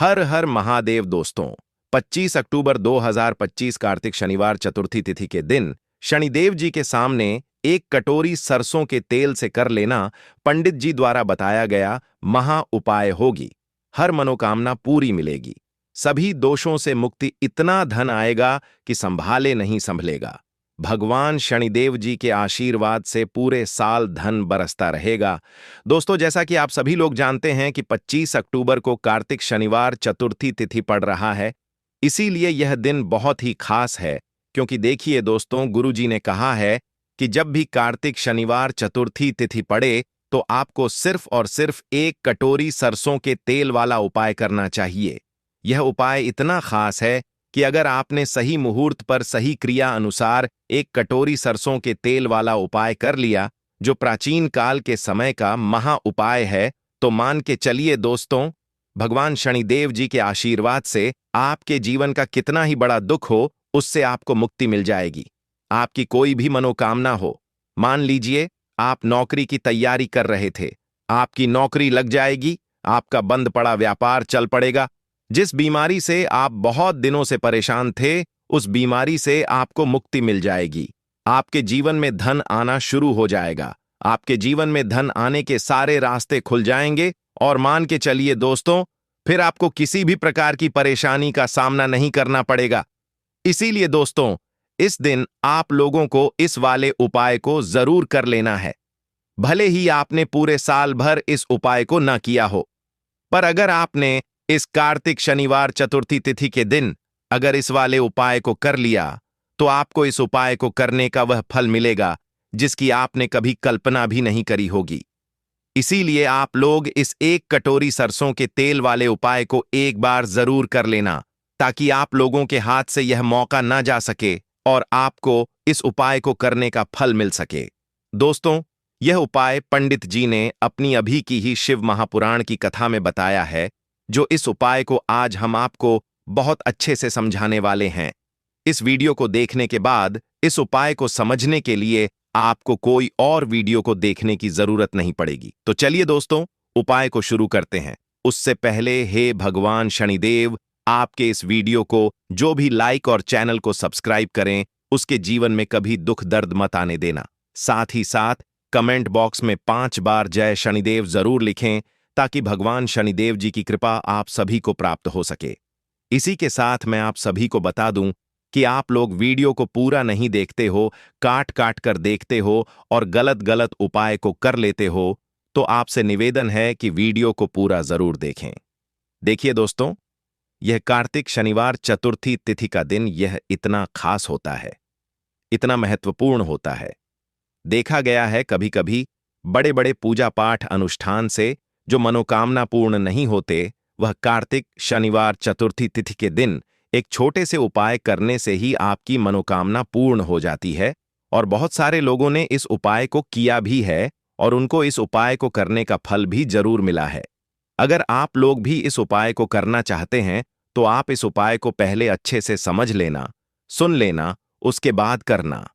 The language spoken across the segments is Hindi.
हर हर महादेव दोस्तों। 25 अक्टूबर 2025 कार्तिक शनिवार चतुर्थी तिथि के दिन शनिदेव जी के सामने एक कटोरी सरसों के तेल से कर लेना पंडित जी द्वारा बताया गया महा उपाय होगी। हर मनोकामना पूरी मिलेगी। सभी दोषों से मुक्ति, इतना धन आएगा कि संभाले नहीं संभलेगा। भगवान शनिदेव जी के आशीर्वाद से पूरे साल धन बरसता रहेगा। दोस्तों, जैसा कि आप सभी लोग जानते हैं कि 25 अक्टूबर को कार्तिक शनिवार चतुर्थी तिथि पड़ रहा है। इसीलिए यह दिन बहुत ही खास है, क्योंकि देखिए दोस्तों, गुरुजी ने कहा है कि जब भी कार्तिक शनिवार चतुर्थी तिथि पड़े तो आपको सिर्फ और सिर्फ एक कटोरी सरसों के तेल वाला उपाय करना चाहिए। यह उपाय इतना खास है कि अगर आपने सही मुहूर्त पर सही क्रिया अनुसार एक कटोरी सरसों के तेल वाला उपाय कर लिया, जो प्राचीन काल के समय का महा उपाय है, तो मान के चलिए दोस्तों, भगवान शनिदेव जी के आशीर्वाद से आपके जीवन का कितना ही बड़ा दुख हो, उससे आपको मुक्ति मिल जाएगी। आपकी कोई भी मनोकामना हो, मान लीजिए आप नौकरी की तैयारी कर रहे थे, आपकी नौकरी लग जाएगी, आपका बंद पड़ा व्यापार चल पड़ेगा। जिस बीमारी से आप बहुत दिनों से परेशान थे, उस बीमारी से आपको मुक्ति मिल जाएगी। आपके जीवन में धन आना शुरू हो जाएगा। आपके जीवन में धन आने के सारे रास्ते खुल जाएंगे और मान के चलिए दोस्तों, फिर आपको किसी भी प्रकार की परेशानी का सामना नहीं करना पड़ेगा। इसीलिए दोस्तों, इस दिन आप लोगों को इस वाले उपाय को जरूर कर लेना है। भले ही आपने पूरे साल भर इस उपाय को न किया हो, पर अगर आपने इस कार्तिक शनिवार चतुर्थी तिथि के दिन अगर इस वाले उपाय को कर लिया, तो आपको इस उपाय को करने का वह फल मिलेगा जिसकी आपने कभी कल्पना भी नहीं करी होगी। इसीलिए आप लोग इस एक कटोरी सरसों के तेल वाले उपाय को एक बार जरूर कर लेना, ताकि आप लोगों के हाथ से यह मौका ना जा सके और आपको इस उपाय को करने का फल मिल सके। दोस्तों, यह उपाय पंडित जी ने अपनी अभी की ही शिव महापुराण की कथा में बताया है, जो इस उपाय को आज हम आपको बहुत अच्छे से समझाने वाले हैं। इस वीडियो को देखने के बाद इस उपाय को समझने के लिए आपको कोई और वीडियो को देखने की जरूरत नहीं पड़ेगी। तो चलिए दोस्तों, उपाय को शुरू करते हैं। उससे पहले हे भगवान शनिदेव, आपके इस वीडियो को जो भी लाइक और चैनल को सब्सक्राइब करें, उसके जीवन में कभी दुख दर्द मत आने देना। साथ ही साथ कमेंट बॉक्स में 5 बार जय शनिदेव जरूर लिखें, ताकि भगवान शनिदेव जी की कृपा आप सभी को प्राप्त हो सके। इसी के साथ मैं आप सभी को बता दूं कि आप लोग वीडियो को पूरा नहीं देखते हो, काट काट कर देखते हो और गलत गलत उपाय को कर लेते हो, तो आपसे निवेदन है कि वीडियो को पूरा जरूर देखें। देखिए दोस्तों, यह कार्तिक शनिवार चतुर्थी तिथि का दिन यह इतना खास होता है, इतना महत्वपूर्ण होता है। देखा गया है कभी कभी बड़े बड़े पूजा पाठ अनुष्ठान से जो मनोकामना पूर्ण नहीं होते, वह कार्तिक शनिवार चतुर्थी तिथि के दिन एक छोटे से उपाय करने से ही आपकी मनोकामना पूर्ण हो जाती है। और बहुत सारे लोगों ने इस उपाय को किया भी है और उनको इस उपाय को करने का फल भी जरूर मिला है। अगर आप लोग भी इस उपाय को करना चाहते हैं, तो आप इस उपाय को पहले अच्छे से समझ लेना, सुन लेना, उसके बाद करना।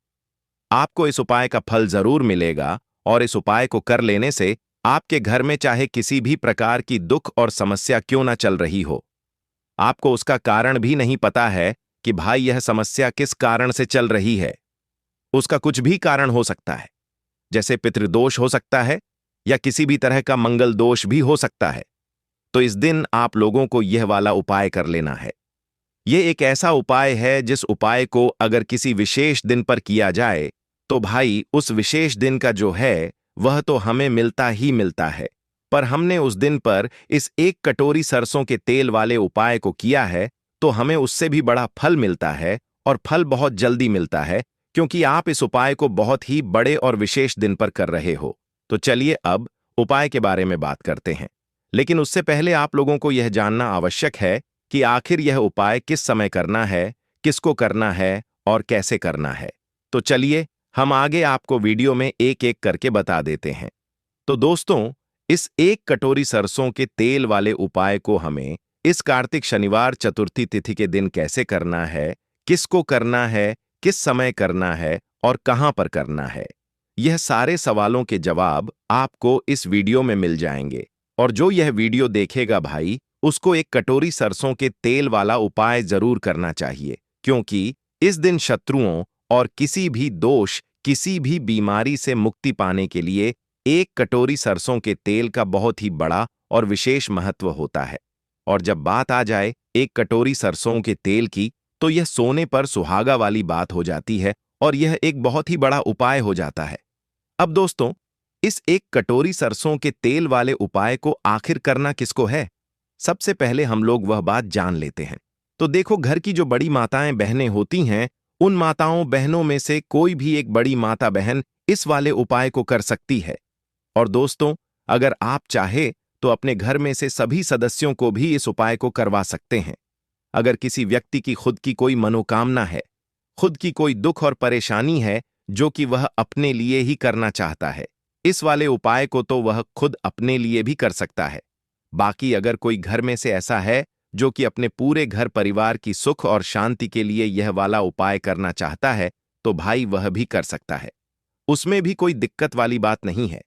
आपको इस उपाय का फल जरूर मिलेगा और इस उपाय को कर लेने से आपके घर में चाहे किसी भी प्रकार की दुख और समस्या क्यों ना चल रही हो, आपको उसका कारण भी नहीं पता है कि भाई यह समस्या किस कारण से चल रही है। उसका कुछ भी कारण हो सकता है, जैसे पितृदोष हो सकता है या किसी भी तरह का मंगल दोष भी हो सकता है। तो इस दिन आप लोगों को यह वाला उपाय कर लेना है। यह एक ऐसा उपाय है जिस उपाय को अगर किसी विशेष दिन पर किया जाए, तो भाई उस विशेष दिन का जो है वह तो हमें मिलता ही मिलता है। पर हमने उस दिन पर इस एक कटोरी सरसों के तेल वाले उपाय को किया है, तो हमें उससे भी बड़ा फल मिलता है और फल बहुत जल्दी मिलता है, क्योंकि आप इस उपाय को बहुत ही बड़े और विशेष दिन पर कर रहे हो। तो चलिए अब उपाय के बारे में बात करते हैं। लेकिन उससे पहले आप लोगों को यह जानना आवश्यक है कि आखिर यह उपाय किस समय करना है, किसको करना है और कैसे करना है। तो चलिए हम आगे आपको वीडियो में एक एक करके बता देते हैं। तो दोस्तों, इस एक कटोरी सरसों के तेल वाले उपाय को हमें इस कार्तिक शनिवार चतुर्थी तिथि के दिन कैसे करना है, किसको करना है, किस समय करना है और कहां पर करना है, यह सारे सवालों के जवाब आपको इस वीडियो में मिल जाएंगे। और जो यह वीडियो देखेगा भाई, उसको एक कटोरी सरसों के तेल वाला उपाय जरूर करना चाहिए, क्योंकि इस दिन शत्रुओं और किसी भी बीमारी से मुक्ति पाने के लिए एक कटोरी सरसों के तेल का बहुत ही बड़ा और विशेष महत्व होता है। और जब बात आ जाए एक कटोरी सरसों के तेल की, तो यह सोने पर सुहागा वाली बात हो जाती है और यह एक बहुत ही बड़ा उपाय हो जाता है। अब दोस्तों, इस एक कटोरी सरसों के तेल वाले उपाय को आखिर करना किसको है? सबसे पहले हम लोग वह बात जान लेते हैं। तो देखो, घर की जो बड़ी माताएं बहनें होती हैं, उन माताओं बहनों में से कोई भी एक बड़ी माता बहन इस वाले उपाय को कर सकती है। और दोस्तों, अगर आप चाहे तो अपने घर में से सभी सदस्यों को भी इस उपाय को करवा सकते हैं। अगर किसी व्यक्ति की खुद की कोई मनोकामना है, खुद की कोई दुख और परेशानी है जो कि वह अपने लिए ही करना चाहता है, इस वाले उपाय को तो वह खुद अपने लिए भी कर सकता है। बाकी अगर कोई घर में से ऐसा है जो कि अपने पूरे घर परिवार की सुख और शांति के लिए यह वाला उपाय करना चाहता है, तो भाई वह भी कर सकता है। उसमें भी कोई दिक्कत वाली बात नहीं है।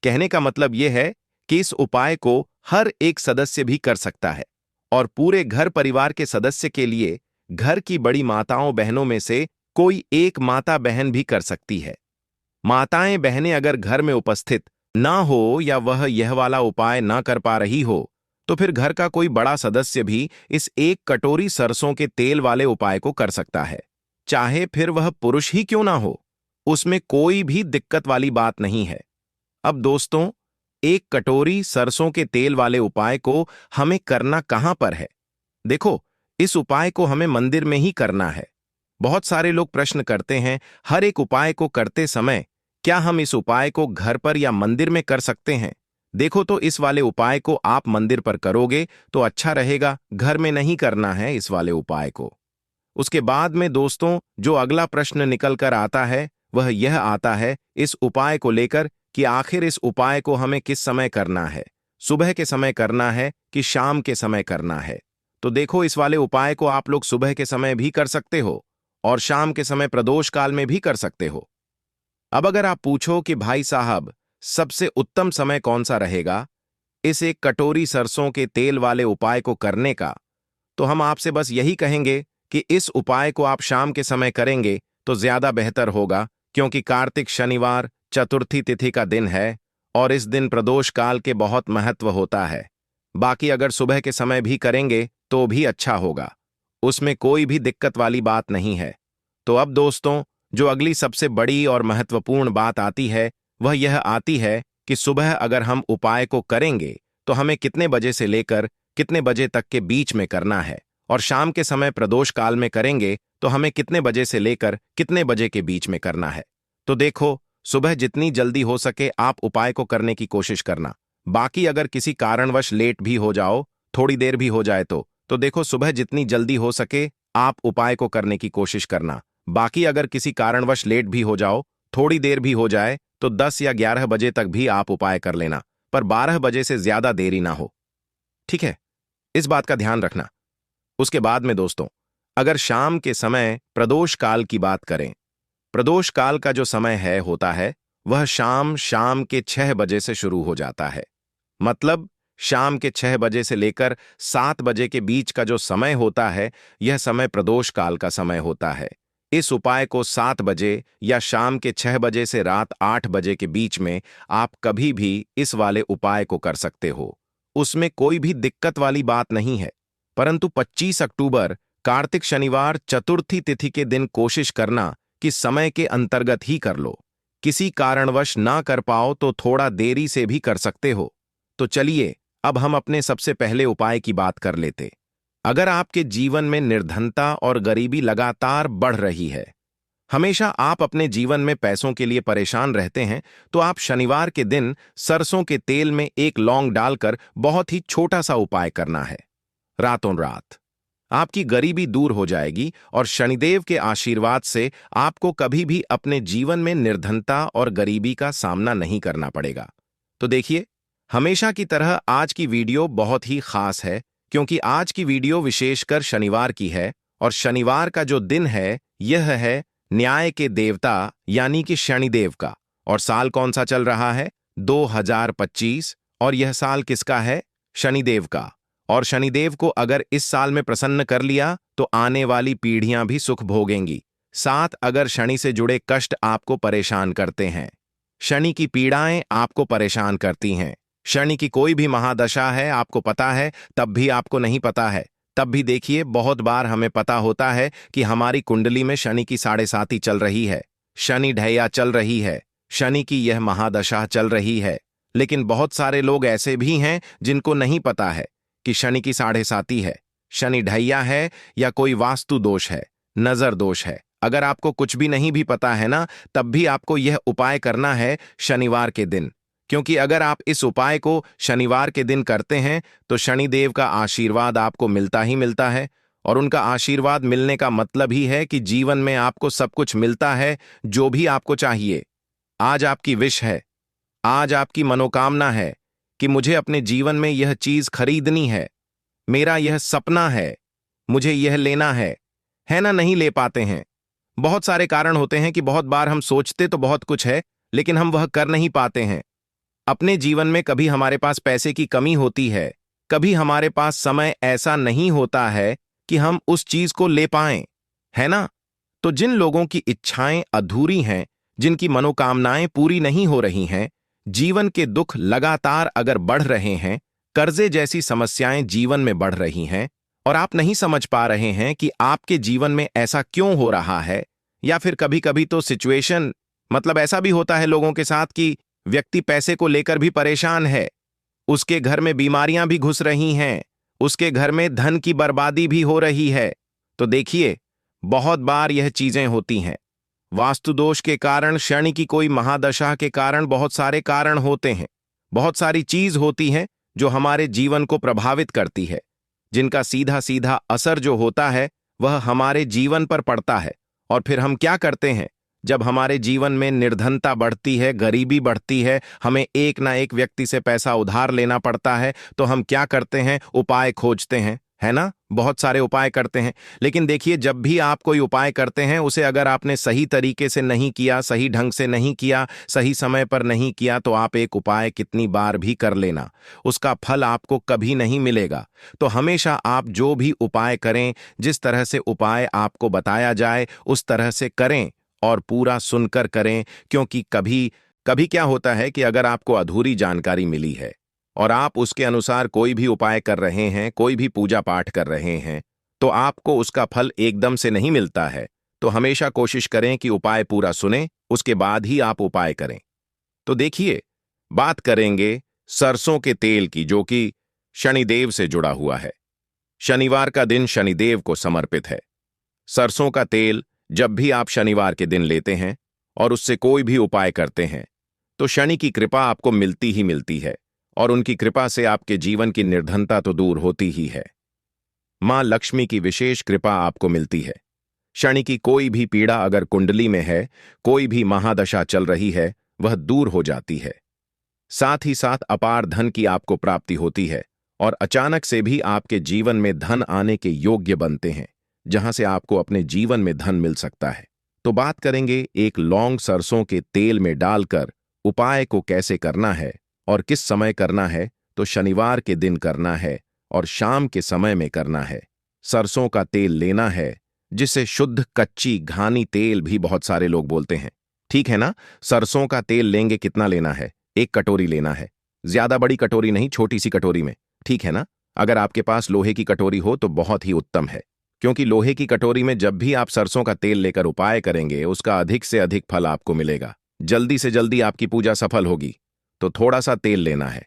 कहने का मतलब यह है कि इस उपाय को हर एक सदस्य भी कर सकता है और पूरे घर परिवार के सदस्य के लिए घर की बड़ी माताओं बहनों में से कोई एक माता बहन भी कर सकती है। माताएं बहनें अगर घर में उपस्थित ना हो या वह यह वाला उपाय ना कर पा रही हो, तो फिर घर का कोई बड़ा सदस्य भी इस एक कटोरी सरसों के तेल वाले उपाय को कर सकता है, चाहे फिर वह पुरुष ही क्यों ना हो। उसमें कोई भी दिक्कत वाली बात नहीं है। अब दोस्तों, एक कटोरी सरसों के तेल वाले उपाय को हमें करना कहां पर है? देखो, इस उपाय को हमें मंदिर में ही करना है। बहुत सारे लोग प्रश्न करते हैं, हर एक उपाय को करते समय क्या हम इस उपाय को घर पर या मंदिर में कर सकते हैं? देखो, तो इस वाले उपाय को आप मंदिर पर करोगे तो अच्छा रहेगा, घर में नहीं करना है इस वाले उपाय को। उसके बाद में दोस्तों, जो अगला प्रश्न निकल कर आता है वह यह आता है इस उपाय को लेकर कि आखिर इस उपाय को हमें किस समय करना है, सुबह के समय करना है कि शाम के समय करना है? तो देखो, इस वाले उपाय को आप लोग सुबह के समय भी कर सकते हो और शाम के समय प्रदोष काल में भी कर सकते हो। अब अगर आप पूछो कि भाई साहब, सबसे उत्तम समय कौन सा रहेगा इस एक कटोरी सरसों के तेल वाले उपाय को करने का, तो हम आपसे बस यही कहेंगे कि इस उपाय को आप शाम के समय करेंगे तो ज्यादा बेहतर होगा, क्योंकि कार्तिक शनिवार चतुर्थी तिथि का दिन है और इस दिन प्रदोष काल के बहुत महत्व होता है। बाकी अगर सुबह के समय भी करेंगे तो भी अच्छा होगा, उसमें कोई भी दिक्कत वाली बात नहीं है। तो अब दोस्तों, जो अगली सबसे बड़ी और महत्वपूर्ण बात आती है वह यह आती है कि सुबह अगर हम उपाय को करेंगे तो हमें कितने बजे से लेकर कितने बजे तक के बीच में करना है, और शाम के समय प्रदोष काल में करेंगे तो हमें कितने बजे से लेकर कितने बजे के बीच में करना है। तो देखो, सुबह जितनी जल्दी हो सके आप उपाय को करने की कोशिश करना। बाकी अगर किसी कारणवश लेट भी हो जाओ, थोड़ी देर भी हो जाए तो देखो, सुबह जितनी जल्दी हो सके आप उपाय को करने की कोशिश करना। बाकी अगर किसी कारणवश लेट भी हो जाओ, थोड़ी देर भी हो जाए, तो 10 या 11 बजे तक भी आप उपाय कर लेना, पर 12 बजे से ज्यादा देरी ना हो। ठीक है, इस बात का ध्यान रखना। उसके बाद में दोस्तों, अगर शाम के समय प्रदोष काल की बात करें, प्रदोष काल का जो समय है होता है वह शाम के 6 बजे से शुरू हो जाता है। मतलब शाम के 6 बजे से लेकर 7 बजे के बीच का जो समय होता है, यह समय प्रदोष काल का समय होता है। इस उपाय को 7 बजे या शाम के 6 बजे से रात 8 बजे के बीच में आप कभी भी इस वाले उपाय को कर सकते हो, उसमें कोई भी दिक्कत वाली बात नहीं है। परंतु 25 अक्टूबर कार्तिक शनिवार चतुर्थी तिथि के दिन कोशिश करना कि समय के अंतर्गत ही कर लो। किसी कारणवश ना कर पाओ तो थोड़ा देरी से भी कर सकते हो। तो चलिए, अब हम अपने सबसे पहले उपाय की बात कर लेते। अगर आपके जीवन में निर्धनता और गरीबी लगातार बढ़ रही है, हमेशा आप अपने जीवन में पैसों के लिए परेशान रहते हैं, तो आप शनिवार के दिन सरसों के तेल में एक लौंग डालकर बहुत ही छोटा सा उपाय करना है। रातों रात आपकी गरीबी दूर हो जाएगी और शनिदेव के आशीर्वाद से आपको कभी भी अपने जीवन में निर्धनता और गरीबी का सामना नहीं करना पड़ेगा। तो देखिए, हमेशा की तरह आज की वीडियो बहुत ही खास है, क्योंकि आज की वीडियो विशेषकर शनिवार की है और शनिवार का जो दिन है यह है न्याय के देवता यानी कि शनिदेव का। और साल कौन सा चल रहा है? 2025। और यह साल किसका है? शनिदेव का। और शनिदेव को अगर इस साल में प्रसन्न कर लिया तो आने वाली पीढ़ियां भी सुख भोगेंगी। 7 अगर शनि से जुड़े कष्ट आपको परेशान करते हैं, शनि की पीड़ाएं आपको परेशान करती हैं, शनि की कोई भी महादशा है आपको पता है तब भी आपको नहीं पता है, तब भी देखिए बहुत बार हमें पता होता है कि हमारी कुंडली में शनि की 7.5 चल रही है, शनि ढैया चल रही है, शनि की यह महादशा चल रही है। लेकिन बहुत सारे लोग ऐसे भी हैं जिनको नहीं पता है कि शनि की 7.5 है, शनि ढैया है या कोई वास्तु दोष है, नजर दोष है। अगर आपको कुछ भी नहीं भी पता है ना, तब भी आपको यह उपाय करना है शनिवार के दिन, क्योंकि अगर आप इस उपाय को शनिवार के दिन करते हैं तो शनिदेव का आशीर्वाद आपको मिलता ही मिलता है। और उनका आशीर्वाद मिलने का मतलब ही है कि जीवन में आपको सब कुछ मिलता है जो भी आपको चाहिए। आज आपकी विश है, आज आपकी मनोकामना है कि मुझे अपने जीवन में यह चीज खरीदनी है, मेरा यह सपना है, मुझे यह लेना है ना? नहीं ले पाते हैं। बहुत सारे कारण होते हैं कि बहुत बार हम सोचते तो बहुत कुछ है लेकिन हम वह कर नहीं पाते हैं। अपने जीवन में कभी हमारे पास पैसे की कमी होती है, कभी हमारे पास समय ऐसा नहीं होता है कि हम उस चीज को ले पाएं, है ना? तो जिन लोगों की इच्छाएं अधूरी हैं, जिनकी मनोकामनाएं पूरी नहीं हो रही हैं, जीवन के दुख लगातार अगर बढ़ रहे हैं, कर्जे जैसी समस्याएं जीवन में बढ़ रही हैं और आप नहीं समझ पा रहे हैं कि आपके जीवन में ऐसा क्यों हो रहा है, या फिर कभी कभी तो सिचुएशन मतलब ऐसा भी होता है लोगों के साथ कि व्यक्ति पैसे को लेकर भी परेशान है, उसके घर में बीमारियां भी घुस रही हैं, उसके घर में धन की बर्बादी भी हो रही है। तो देखिए बहुत बार यह चीजें होती हैं वास्तु दोष के कारण, शनि की कोई महादशा के कारण, बहुत सारे कारण होते हैं, बहुत सारी चीज होती हैं जो हमारे जीवन को प्रभावित करती है, जिनका सीधा सीधा असर जो होता है वह हमारे जीवन पर पड़ता है। और फिर हम क्या करते हैं, जब हमारे जीवन में निर्धनता बढ़ती है, गरीबी बढ़ती है, हमें एक ना एक व्यक्ति से पैसा उधार लेना पड़ता है, तो हम क्या करते हैं, उपाय खोजते हैं, है ना? बहुत सारे उपाय करते हैं। लेकिन देखिए जब भी आप कोई उपाय करते हैं उसे अगर आपने सही तरीके से नहीं किया, सही ढंग से नहीं किया, सही समय पर नहीं किया, तो आप एक उपाय कितनी बार भी कर लेना, उसका फल आपको कभी नहीं मिलेगा। तो हमेशा आप जो भी उपाय करें, जिस तरह से उपाय आपको बताया जाए उस तरह से करें और पूरा सुनकर करें, क्योंकि कभी कभी क्या होता है कि अगर आपको अधूरी जानकारी मिली है और आप उसके अनुसार कोई भी उपाय कर रहे हैं, कोई भी पूजा पाठ कर रहे हैं, तो आपको उसका फल एकदम से नहीं मिलता है। तो हमेशा कोशिश करें कि उपाय पूरा सुनें, उसके बाद ही आप उपाय करें। तो देखिए बात करेंगे सरसों के तेल की, जो कि शनिदेव से जुड़ा हुआ है। शनिवार का दिन शनिदेव को समर्पित है। सरसों का तेल जब भी आप शनिवार के दिन लेते हैं और उससे कोई भी उपाय करते हैं तो शनि की कृपा आपको मिलती ही मिलती है, और उनकी कृपा से आपके जीवन की निर्धनता तो दूर होती ही है। मां लक्ष्मी की विशेष कृपा आपको मिलती है। शनि की कोई भी पीड़ा अगर कुंडली में है, कोई भी महादशा चल रही है, वह दूर हो जाती है। साथ ही साथ अपार धन की आपको प्राप्ति होती है और अचानक से भी आपके जीवन में धन आने के योग्य बनते हैं, जहां से आपको अपने जीवन में धन मिल सकता है। तो बात करेंगे एक लौंग सरसों के तेल में डालकर उपाय को कैसे करना है और किस समय करना है। तो शनिवार के दिन करना है और शाम के समय में करना है। सरसों का तेल लेना है, जिसे शुद्ध कच्ची घानी तेल भी बहुत सारे लोग बोलते हैं, ठीक है ना? सरसों का तेल लेंगे, कितना लेना है? 1 कटोरी लेना है, ज्यादा बड़ी कटोरी नहीं, छोटी सी कटोरी में, ठीक है ना? अगर आपके पास लोहे की कटोरी हो तो बहुत ही उत्तम है, क्योंकि लोहे की कटोरी में जब भी आप सरसों का तेल लेकर उपाय करेंगे उसका अधिक से अधिक फल आपको मिलेगा, जल्दी से जल्दी आपकी पूजा सफल होगी। तो थोड़ा सा तेल लेना है।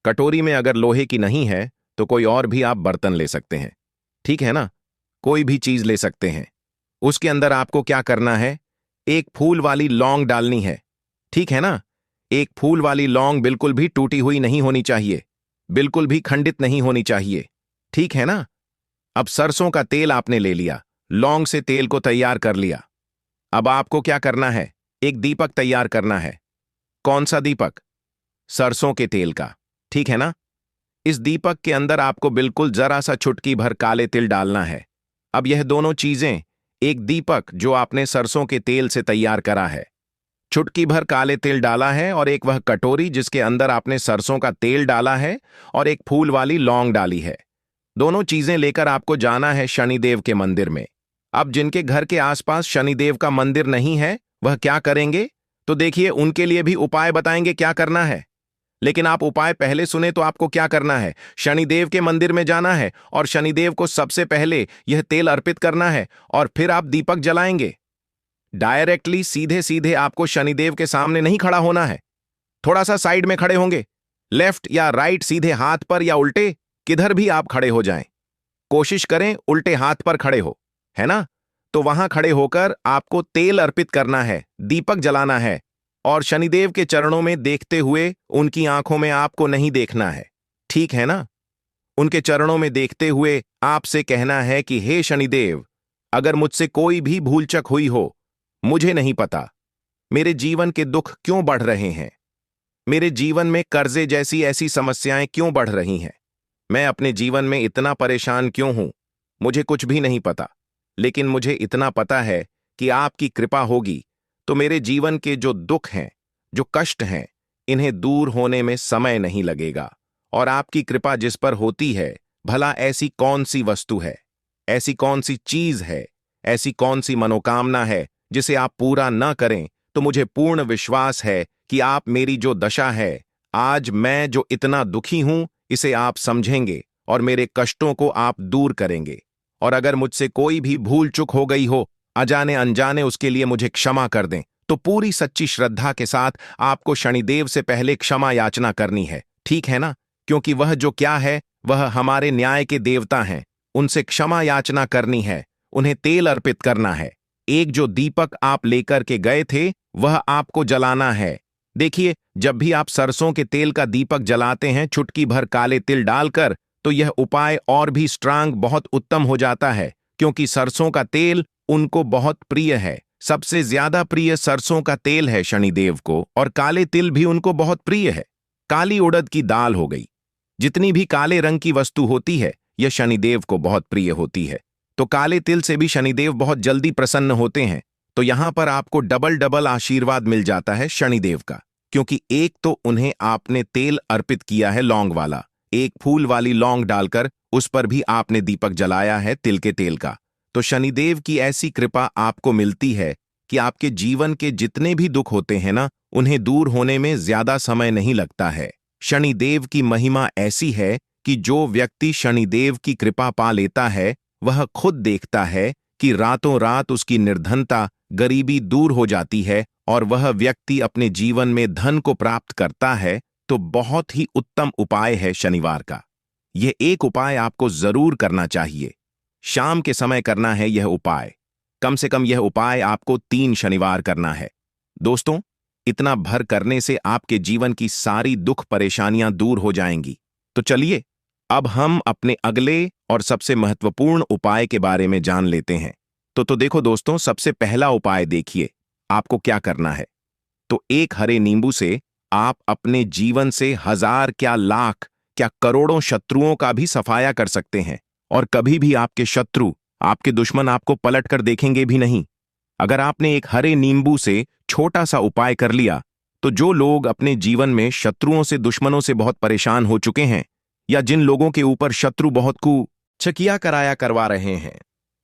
कटोरी में अगर लोहे की नहीं है तो कोई और भी आप बर्तन ले सकते हैं, ठीक है ना? कोई भी चीज ले सकते हैं। उसके अंदर आपको क्या करना है, एक फूल वाली लौंग डालनी है, ठीक है ना? एक फूल वाली लौंग बिल्कुल भी टूटी हुई नहीं होनी चाहिए, बिल्कुल भी खंडित नहीं होनी चाहिए, ठीक है ना? अब सरसों का तेल आपने ले लिया, लौंग से तेल को तैयार कर लिया। अब आपको क्या करना है, एक दीपक तैयार करना है। कौन सा दीपक? सरसों के तेल का, ठीक है ना? इस दीपक के अंदर आपको बिल्कुल जरा सा चुटकी भर काले तिल डालना है। अब यह दोनों चीजें, एक दीपक जो आपने सरसों के तेल से तैयार करा है, चुटकी भर काले तिल डाला है, और एक वह कटोरी जिसके अंदर आपने सरसों का तेल डाला है और एक फूल वाली लौंग डाली है, दोनों चीजें लेकर आपको जाना है शनिदेव के मंदिर में। अब जिनके घर के आसपास शनिदेव का मंदिर नहीं है वह क्या करेंगे, तो देखिए उनके लिए भी उपाय बताएंगे क्या करना है। लेकिन आप उपाय पहले सुने तो आपको क्या करना है, शनिदेव के मंदिर में जाना है और शनिदेव को सबसे पहले यह तेल अर्पित करना है और फिर आप दीपक जलाएंगे। डायरेक्टली सीधे सीधे आपको शनिदेव के सामने नहीं खड़ा होना है, थोड़ा सा साइड में खड़े होंगे, लेफ्ट या राइट, सीधे हाथ पर या उल्टे, किधर भी आप खड़े हो जाएं। कोशिश करें उल्टे हाथ पर खड़े हो, है ना। तो वहां खड़े होकर आपको तेल अर्पित करना है, दीपक जलाना है और शनिदेव के चरणों में देखते हुए उनकी आंखों में आपको नहीं देखना है, ठीक है ना। उनके चरणों में देखते हुए आपसे कहना है कि हे शनिदेव, अगर मुझसे कोई भी भूलचक हुई हो, मुझे नहीं पता, मेरे जीवन के दुख क्यों बढ़ रहे हैं, मेरे जीवन में कर्जे जैसी ऐसी समस्याएं क्यों बढ़ रही हैं, मैं अपने जीवन में इतना परेशान क्यों हूं, मुझे कुछ भी नहीं पता। लेकिन मुझे इतना पता है कि आपकी कृपा होगी तो मेरे जीवन के जो दुख हैं, जो कष्ट हैं, इन्हें दूर होने में समय नहीं लगेगा। और आपकी कृपा जिस पर होती है, भला ऐसी कौन सी वस्तु है, ऐसी कौन सी चीज है, ऐसी कौन सी मनोकामना है जिसे आप पूरा न करें। तो मुझे पूर्ण विश्वास है कि आप मेरी जो दशा है, आज मैं जो इतना दुखी हूं, इसे आप समझेंगे और मेरे कष्टों को आप दूर करेंगे। और अगर मुझसे कोई भी भूल चूक हो गई हो, अजाने अनजाने, उसके लिए मुझे क्षमा कर दें। तो पूरी सच्ची श्रद्धा के साथ आपको शनिदेव से पहले क्षमा याचना करनी है, ठीक है ना। क्योंकि वह जो क्या है, वह हमारे न्याय के देवता हैं, उनसे क्षमा याचना करनी है, उन्हें तेल अर्पित करना है। एक जो दीपक आप लेकर के गए थे वह आपको जलाना है। देखिए, जब भी आप सरसों के तेल का दीपक जलाते हैं चुटकी भर काले तिल डालकर, तो यह उपाय और भी स्ट्रांग, बहुत उत्तम हो जाता है। क्योंकि सरसों का तेल उनको बहुत प्रिय है, सबसे ज्यादा प्रिय सरसों का तेल है शनिदेव को, और काले तिल भी उनको बहुत प्रिय है। काली उड़द की दाल हो गई, जितनी भी काले रंग की वस्तु होती है यह शनिदेव को बहुत प्रिय होती है। तो काले तिल से भी शनिदेव बहुत जल्दी प्रसन्न होते हैं। तो यहां पर आपको डबल डबल आशीर्वाद मिल जाता है शनिदेव का। क्योंकि एक तो उन्हें आपने तेल अर्पित किया है लौंग वाला, एक फूल वाली लौंग डालकर उस पर भी आपने दीपक जलाया है तिल के तेल का। तो शनिदेव की ऐसी कृपा आपको मिलती है कि आपके जीवन के जितने भी दुख होते हैं ना, उन्हें दूर होने में ज्यादा समय नहीं लगता है। शनिदेव की महिमा ऐसी है कि जो व्यक्ति शनिदेव की कृपा पा लेता है, वह खुद देखता है कि रातों रात उसकी निर्धनता, गरीबी दूर हो जाती है और वह व्यक्ति अपने जीवन में धन को प्राप्त करता है। तो बहुत ही उत्तम उपाय है शनिवार का। यह एक उपाय आपको जरूर करना चाहिए। शाम के समय करना है यह उपाय। कम से कम यह उपाय आपको 3 शनिवार करना है। दोस्तों, इतना भर करने से आपके जीवन की सारी दुख परेशानियां दूर हो जाएंगी। तो चलिए अब हम अपने अगले और सबसे महत्वपूर्ण उपाय के बारे में जान लेते हैं। तो देखो दोस्तों, सबसे पहला उपाय देखिए, आपको क्या करना है। तो एक हरे नींबू से आप अपने जीवन से हजार, क्या लाख, क्या करोड़ों शत्रुओं का भी सफाया कर सकते हैं। और कभी भी आपके शत्रु, आपके दुश्मन आपको पलट कर देखेंगे भी नहीं। अगर आपने एक हरे नींबू से छोटा सा उपाय कर लिया, तो जो लोग अपने जीवन में शत्रुओं से, दुश्मनों से बहुत परेशान हो चुके हैं, या जिन लोगों के ऊपर शत्रु बहुत कुचकिया कराया करवा रहे हैं,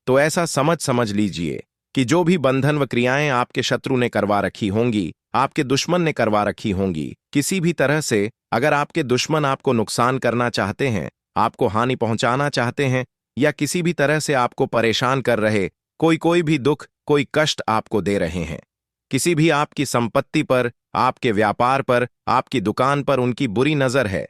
तो ऐसा समझ लीजिए कि जो भी बंधन व क्रियाएं आपके शत्रु ने करवा रखी होंगी, आपके दुश्मन ने करवा रखी होंगी, किसी भी तरह से अगर आपके दुश्मन आपको नुकसान करना चाहते हैं, आपको हानि पहुंचाना चाहते हैं, या किसी भी तरह से आपको परेशान कर रहे, कोई भी दुख, कोई कष्ट आपको दे रहे हैं, किसी भी आपकी संपत्ति पर, आपके व्यापार पर, आपकी दुकान पर उनकी बुरी नजर है,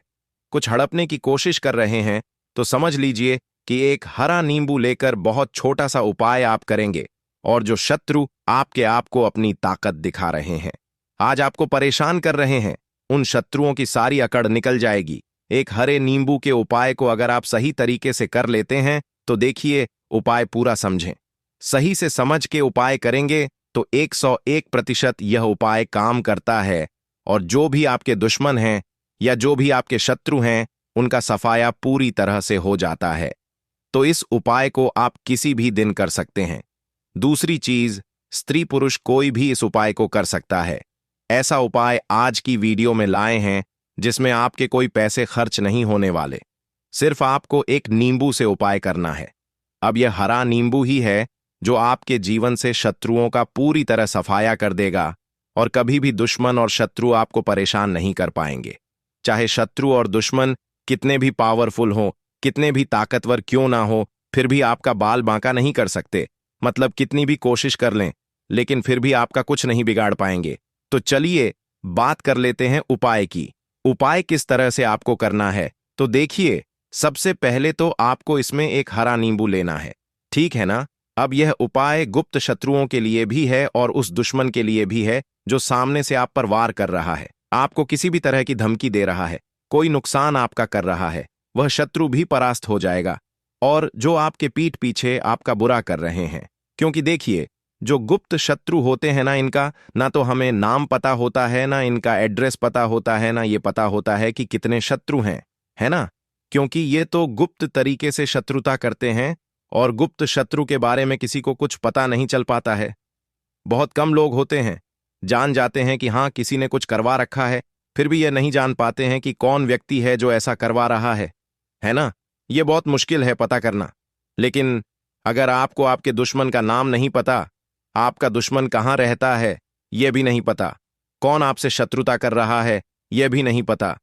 कुछ हड़पने की कोशिश कर रहे हैं, तो समझ लीजिए कि एक हरा नींबू लेकर बहुत छोटा सा उपाय आप करेंगे। और जो शत्रु आपके आप को अपनी ताकत दिखा रहे हैं, आज आपको परेशान कर रहे हैं, उन शत्रुओं की सारी अकड़ निकल जाएगी। एक हरे नींबू के उपाय को अगर आप सही तरीके से कर लेते हैं, तो देखिए, उपाय पूरा समझें, सही से समझ के उपाय करेंगे तो 101% यह उपाय काम करता है। और जो भी आपके दुश्मन हैं या जो भी आपके शत्रु हैं, उनका सफाया पूरी तरह से हो जाता है। तो इस उपाय को आप किसी भी दिन कर सकते हैं। दूसरी चीज, स्त्री पुरुष कोई भी इस उपाय को कर सकता है। ऐसा उपाय आज की वीडियो में लाए हैं जिसमें आपके कोई पैसे खर्च नहीं होने वाले। सिर्फ आपको एक नींबू से उपाय करना है। अब यह हरा नींबू ही है जो आपके जीवन से शत्रुओं का पूरी तरह सफाया कर देगा और कभी भी दुश्मन और शत्रु आपको परेशान नहीं कर पाएंगे। चाहे शत्रु और दुश्मन कितने भी पावरफुल हों, कितने भी ताकतवर क्यों ना हो, फिर भी आपका बाल बांका नहीं कर सकते। मतलब कितनी भी कोशिश कर लें, लेकिन फिर भी आपका कुछ नहीं बिगाड़ पाएंगे। तो चलिए बात कर लेते हैं उपाय की। उपाय किस तरह से आपको करना है, तो देखिए, सबसे पहले तो आपको इसमें एक हरा नींबू लेना है, ठीक है ना। अब यह उपाय गुप्त शत्रुओं के लिए भी है और उस दुश्मन के लिए भी है जो सामने से आप पर वार कर रहा है, आपको किसी भी तरह की धमकी दे रहा है, कोई नुकसान आपका कर रहा है, वह शत्रु भी परास्त हो जाएगा। और जो आपके पीठ पीछे आपका बुरा कर रहे हैं, क्योंकि देखिए, जो गुप्त शत्रु होते हैं ना, इनका ना तो हमें नाम पता होता है, ना इनका एड्रेस पता होता है, ना ये पता होता है कि कितने शत्रु हैं, है ना। क्योंकि ये तो गुप्त तरीके से शत्रुता करते हैं और गुप्त शत्रु के बारे में किसी को कुछ पता नहीं चल पाता है। बहुत कम लोग होते हैं, जान जाते हैं कि हाँ किसी ने कुछ करवा रखा है, फिर भी ये नहीं जान पाते हैं कि कौन व्यक्ति है जो ऐसा करवा रहा है ना। ये बहुत मुश्किल है पता करना। लेकिन अगर आपको आपके दुश्मन का नाम नहीं पता, आपका दुश्मन कहाँ रहता है यह भी नहीं पता, कौन आपसे शत्रुता कर रहा है यह भी नहीं पता,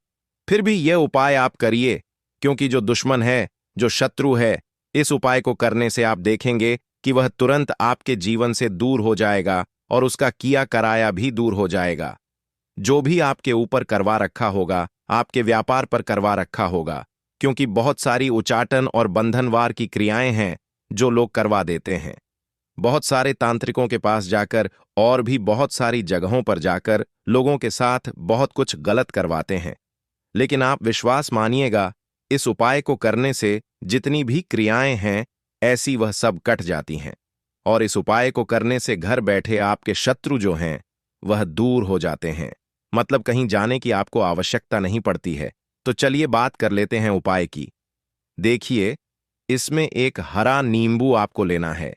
फिर भी यह उपाय आप करिए। क्योंकि जो दुश्मन है, जो शत्रु है, इस उपाय को करने से आप देखेंगे कि वह तुरंत आपके जीवन से दूर हो जाएगा और उसका किया कराया भी दूर हो जाएगा। जो भी आपके ऊपर करवा रखा होगा, आपके व्यापार पर करवा रखा होगा, क्योंकि बहुत सारी उचाटन और बंधनवार की क्रियाएं हैं जो लोग करवा देते हैं। बहुत सारे तांत्रिकों के पास जाकर और भी बहुत सारी जगहों पर जाकर लोगों के साथ बहुत कुछ गलत करवाते हैं। लेकिन आप विश्वास मानिएगा, इस उपाय को करने से जितनी भी क्रियाएं हैं ऐसी वह सब कट जाती हैं और इस उपाय को करने से घर बैठे आपके शत्रु जो हैं वह दूर हो जाते हैं। मतलब कहीं जाने की आपको आवश्यकता नहीं पड़ती है। तो चलिए बात कर लेते हैं उपाय की। देखिए, इसमें एक हरा नींबू आपको लेना है।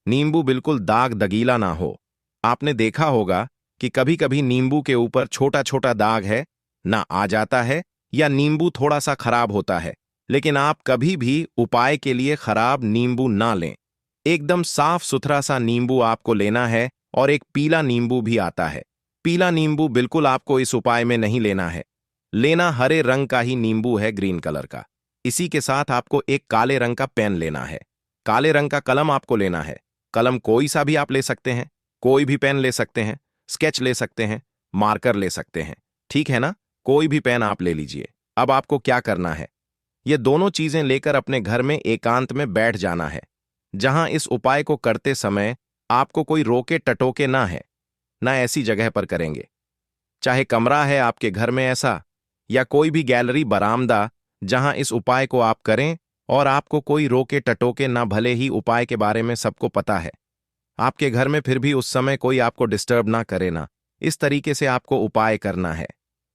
नींबू बिल्कुल दाग दगीला ना हो। आपने देखा होगा कि कभी कभी नींबू के ऊपर छोटा छोटा दाग है ना आ जाता है, या नींबू थोड़ा सा खराब होता है। लेकिन आप कभी भी उपाय के लिए खराब नींबू ना लें। एकदम साफ सुथरा सा नींबू आपको लेना है। और एक पीला नींबू भी आता है। पीला नींबू बिल्कुल आपको इस उपाय में नहीं लेना है। लेना हरे रंग का ही नींबू है, ग्रीन कलर का। इसी के साथ आपको एक काले रंग का पेन लेना है। काले रंग का कलम आपको लेना है। कलम कोई सा भी आप ले सकते हैं, कोई भी पेन ले सकते हैं, स्केच ले सकते हैं, मार्कर ले सकते हैं, ठीक है ना। कोई भी पेन आप ले लीजिए। अब आपको क्या करना है, ये दोनों चीजें लेकर अपने घर में एकांत में बैठ जाना है, जहां इस उपाय को करते समय आपको कोई रोके टटोके ना है, ना ऐसी जगह पर करेंगे। चाहे कमरा है आपके घर में ऐसा, या कोई भी गैलरी बरामदा जहां इस उपाय को आप करें और आपको कोई रोके टटोके ना। भले ही उपाय के बारे में सबको पता है आपके घर में, फिर भी उस समय कोई आपको डिस्टर्ब ना करे ना। इस तरीके से आपको उपाय करना है।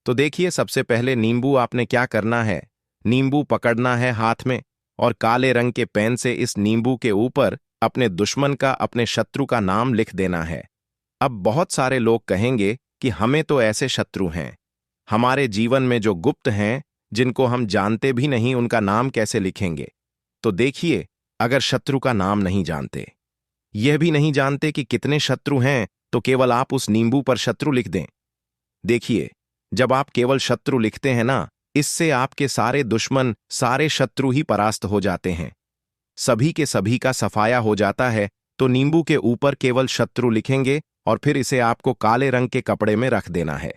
तो देखिए, सबसे पहले नींबू आपने क्या करना है, नींबू पकड़ना है हाथ में और काले रंग के पेन से इस नींबू के ऊपर अपने दुश्मन का, अपने शत्रु का नाम लिख देना है। अब बहुत सारे लोग कहेंगे कि हमें तो ऐसे शत्रु हैं हमारे जीवन में जो गुप्त हैं, जिनको हम जानते भी नहीं, उनका नाम कैसे लिखेंगे। तो देखिए, अगर शत्रु का नाम नहीं जानते, यह भी नहीं जानते कि कितने शत्रु हैं, तो केवल आप उस नींबू पर शत्रु लिख दें। देखिए, जब आप केवल शत्रु लिखते हैं ना, इससे आपके सारे दुश्मन, सारे शत्रु ही परास्त हो जाते हैं, सभी के सभी का सफाया हो जाता है। तो नींबू के ऊपर केवल शत्रु लिखेंगे और फिर इसे आपको काले रंग के कपड़े में रख देना है।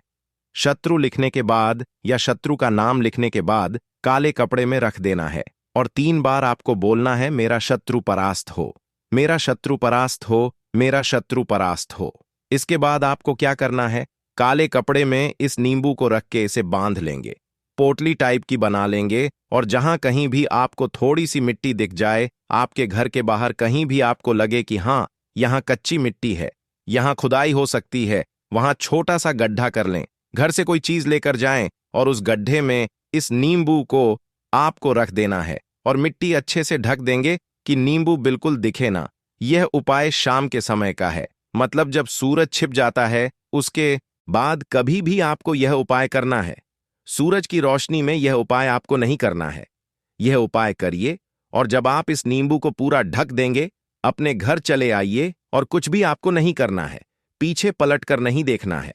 शत्रु लिखने के बाद या शत्रु का नाम लिखने के बाद काले कपड़े में रख देना है और 3 बार आपको बोलना है, मेरा शत्रु परास्त हो, मेरा शत्रु परास्त हो, मेरा शत्रु परास्त हो। इसके बाद आपको क्या करना है, काले कपड़े में इस नींबू को रख के इसे बांध लेंगे, पोटली टाइप की बना लेंगे। और जहां कहीं भी आपको थोड़ी सी मिट्टी दिख जाए, आपके घर के बाहर कहीं भी आपको लगे कि हां यहां कच्ची मिट्टी है, यहां खुदाई हो सकती है, वहां छोटा सा गड्ढा कर लें। घर से कोई चीज लेकर जाएं और उस गड्ढे में इस नींबू को आपको रख देना है और मिट्टी अच्छे से ढक देंगे कि नींबू बिल्कुल दिखे ना। यह उपाय शाम के समय का है, मतलब जब सूरज छिप जाता है उसके बाद कभी भी आपको यह उपाय करना है। सूरज की रोशनी में यह उपाय आपको नहीं करना है। यह उपाय करिए और जब आप इस नींबू को पूरा ढक देंगे, अपने घर चले आइए और कुछ भी आपको नहीं करना है, पीछे पलट कर नहीं देखना है।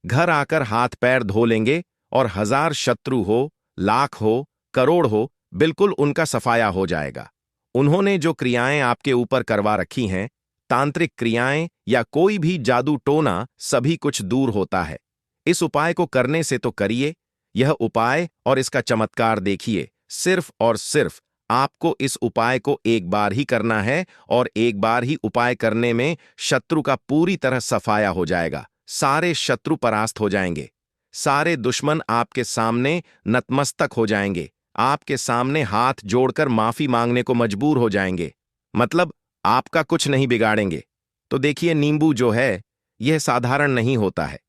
घर आकर हाथ पैर धो लेंगे और 1000 शत्रु हो, लाख हो, करोड़ हो, बिल्कुल उनका सफाया हो जाएगा। उन्होंने जो क्रियाएं आपके ऊपर करवा रखी हैं, तांत्रिक क्रियाएं या कोई भी जादू टोना, सभी कुछ दूर होता है। इस उपाय को करने से तो करिए, यह उपाय और इसका चमत्कार देखिए। सिर्फ और सिर्फ आपको इस उपाय को एक बार ही करना है और एक बार ही उपाय करने में शत्रु का पूरी तरह सफाया हो जाएगा। सारे शत्रु परास्त हो जाएंगे, सारे दुश्मन आपके सामने नतमस्तक हो जाएंगे, आपके सामने हाथ जोड़कर माफी मांगने को मजबूर हो जाएंगे, मतलब आपका कुछ नहीं बिगाड़ेंगे। तो देखिए, नींबू जो है यह साधारण नहीं होता है।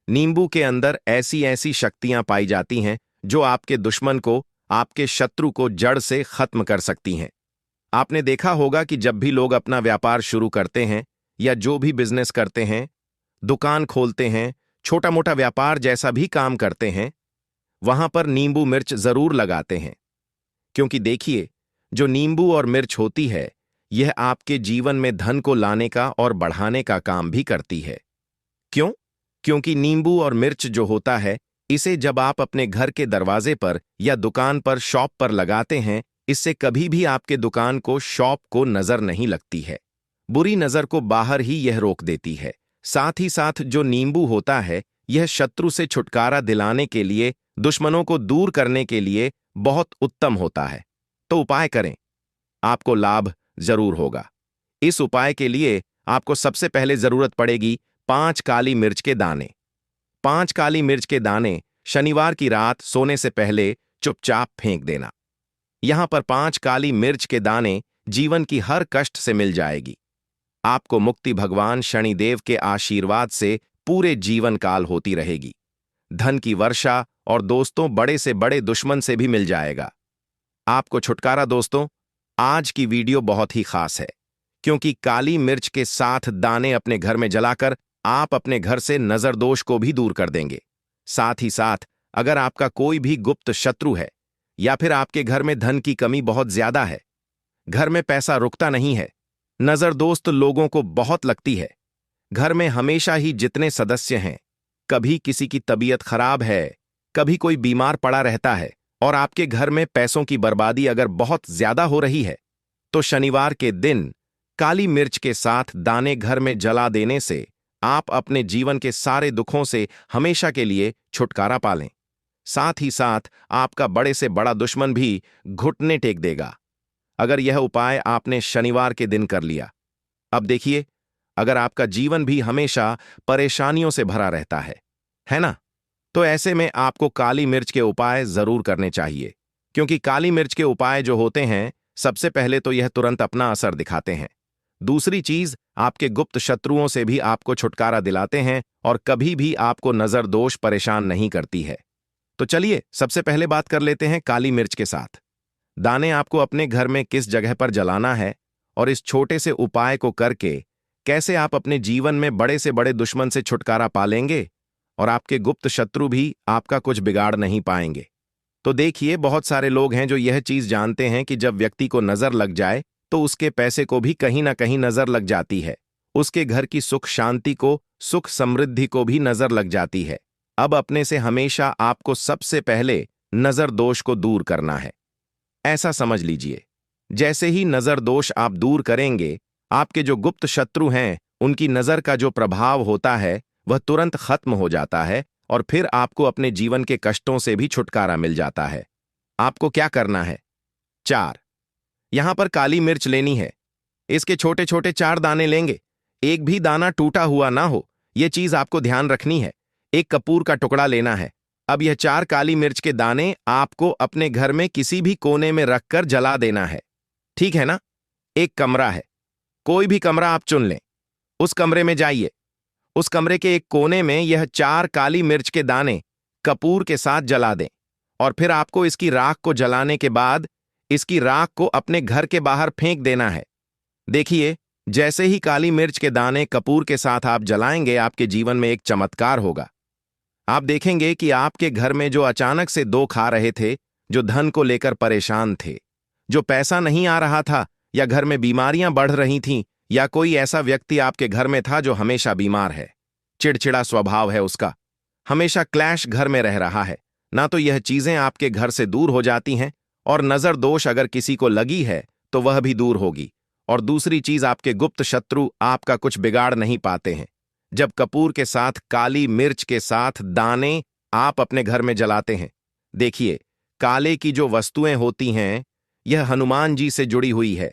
नींबू के अंदर ऐसी ऐसी शक्तियां पाई जाती हैं जो आपके दुश्मन को, आपके शत्रु को जड़ से खत्म कर सकती हैं। आपने देखा होगा कि जब भी लोग अपना व्यापार शुरू करते हैं या जो भी बिजनेस करते हैं, दुकान खोलते हैं, छोटा मोटा व्यापार जैसा भी काम करते हैं, वहां पर नींबू मिर्च जरूर लगाते हैं। क्योंकि देखिए, जो नींबू और मिर्च होती है, यह आपके जीवन में धन को लाने का और बढ़ाने का काम भी करती है। क्यों? क्योंकि नींबू और मिर्च जो होता है, इसे जब आप अपने घर के दरवाजे पर या दुकान पर, शॉप पर लगाते हैं, इससे कभी भी आपके दुकान को, शॉप को नजर नहीं लगती है। बुरी नजर को बाहर ही यह रोक देती है। साथ ही साथ जो नींबू होता है, यह शत्रु से छुटकारा दिलाने के लिए, दुश्मनों को दूर करने के लिए बहुत उत्तम होता है। तो उपाय करें, आपको लाभ जरूर होगा। इस उपाय के लिए आपको सबसे पहले जरूरत पड़ेगी 5 काली मिर्च के दाने। 5 काली मिर्च के दाने शनिवार की रात सोने से पहले चुपचाप फेंक देना। यहां पर 5 काली मिर्च के दाने जीवन की हर कष्ट से मिल जाएगी। आपको मुक्ति भगवान शनिदेव के आशीर्वाद से पूरे जीवन काल होती रहेगी। धन की वर्षा और दोस्तों, बड़े से बड़े दुश्मन से भी मिल जाएगा। आपको छुटकारा। दोस्तों, आज की वीडियो बहुत ही खास है, क्योंकि काली मिर्च के साथ दाने अपने घर में जलाकर आप अपने घर से नजर दोष को भी दूर कर देंगे। साथ ही साथ अगर आपका कोई भी गुप्त शत्रु है या फिर आपके घर में धन की कमी बहुत ज्यादा है, घर में पैसा रुकता नहीं है, नजर दोस्त लोगों को बहुत लगती है, घर में हमेशा ही जितने सदस्य हैं, कभी किसी की तबीयत खराब है, कभी कोई बीमार पड़ा रहता है और आपके घर में पैसों की बर्बादी अगर बहुत ज्यादा हो रही है, तो शनिवार के दिन काली मिर्च के साथ दाने घर में जला देने से आप अपने जीवन के सारे दुखों से हमेशा के लिए छुटकारा पा लें। साथ ही साथ आपका बड़े से बड़ा दुश्मन भी घुटने टेक देगा, अगर यह उपाय आपने शनिवार के दिन कर लिया। अब देखिए, अगर आपका जीवन भी हमेशा परेशानियों से भरा रहता है ना, तो ऐसे में आपको काली मिर्च के उपाय जरूर करने चाहिए। क्योंकि काली मिर्च के उपाय जो होते हैं, सबसे पहले तो यह तुरंत अपना असर दिखाते हैं। दूसरी चीज, आपके गुप्त शत्रुओं से भी आपको छुटकारा दिलाते हैं और कभी भी आपको नजर दोष परेशान नहीं करती है। तो चलिए, सबसे पहले बात कर लेते हैं काली मिर्च के साथ। दाने आपको अपने घर में किस जगह पर जलाना है और इस छोटे से उपाय को करके कैसे आप अपने जीवन में बड़े से बड़े दुश्मन से छुटकारा पा लेंगे और आपके गुप्त शत्रु भी आपका कुछ बिगाड़ नहीं पाएंगे। तो देखिए, बहुत सारे लोग हैं जो यह चीज जानते हैं कि जब व्यक्ति को नजर लग जाए तो उसके पैसे को भी कहीं ना कहीं नजर लग जाती है, उसके घर की सुख शांति को, सुख समृद्धि को भी नजर लग जाती है। अब अपने से हमेशा आपको सबसे पहले नजर दोष को दूर करना है। ऐसा समझ लीजिए, जैसे ही नजर दोष आप दूर करेंगे, आपके जो गुप्त शत्रु हैं, उनकी नजर का जो प्रभाव होता है वह तुरंत खत्म हो जाता है और फिर आपको अपने जीवन के कष्टों से भी छुटकारा मिल जाता है। आपको क्या करना है? 4 यहां पर काली मिर्च लेनी है। इसके छोटे छोटे 4 दाने लेंगे, एक भी दाना टूटा हुआ ना हो, यह चीज आपको ध्यान रखनी है। एक कपूर का टुकड़ा लेना है। अब यह 4 काली मिर्च के दाने आपको अपने घर में किसी भी कोने में रखकर जला देना है। ठीक है ना? एक कमरा है, कोई भी कमरा आप चुन लें, उस कमरे में जाइए। उस कमरे के एक कोने में यह 4 काली मिर्च के दाने कपूर के साथ जला दें और फिर आपको इसकी राख को जलाने के बाद इसकी राख को अपने घर के बाहर फेंक देना है। देखिए, जैसे ही काली मिर्च के दाने कपूर के साथ आप जलाएंगे, आपके जीवन में एक चमत्कार होगा। आप देखेंगे कि आपके घर में जो अचानक से दुख आ रहे थे, जो धन को लेकर परेशान थे, जो पैसा नहीं आ रहा था, या घर में बीमारियां बढ़ रही थीं, या कोई ऐसा व्यक्ति आपके घर में था जो हमेशा बीमार है, चिड़चिड़ा स्वभाव है उसका, हमेशा क्लैश घर में रह रहा है, ना तो यह चीजें आपके घर से दूर हो जाती हैं, और नजर दोष अगर किसी को लगी है तो वह भी दूर होगी, और दूसरी चीज आपके गुप्त शत्रु आपका कुछ बिगाड़ नहीं पाते हैं। जब कपूर के साथ काली मिर्च के साथ दाने आप अपने घर में जलाते हैं, देखिए, काले की जो वस्तुएं होती हैं यह हनुमान जी से जुड़ी हुई है।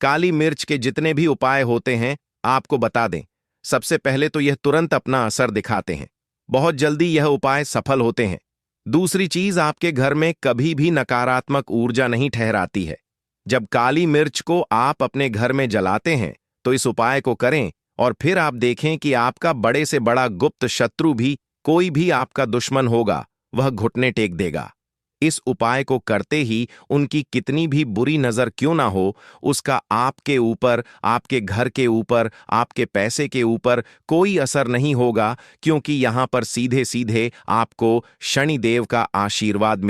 काली मिर्च के जितने भी उपाय होते हैं आपको बता दें, सबसे पहले तो यह तुरंत अपना असर दिखाते हैं, बहुत जल्दी यह उपाय सफल होते हैं। दूसरी चीज, आपके घर में कभी भी नकारात्मक ऊर्जा नहीं ठहराती है। जब काली मिर्च को आप अपने घर में जलाते हैं तो इस उपाय को करें, और फिर आप देखें कि आपका बड़े से बड़ा गुप्त शत्रु भी, कोई भी आपका दुश्मन होगा, वह घुटने टेक देगा। इस उपाय को करते ही उनकी कितनी भी बुरी नजर क्यों ना हो, उसका आपके ऊपर, आपके घर के ऊपर, आपके पैसे के ऊपर कोई असर नहीं होगा, क्योंकि यहां पर सीधे सीधे आपको शनिदेव का आशीर्वाद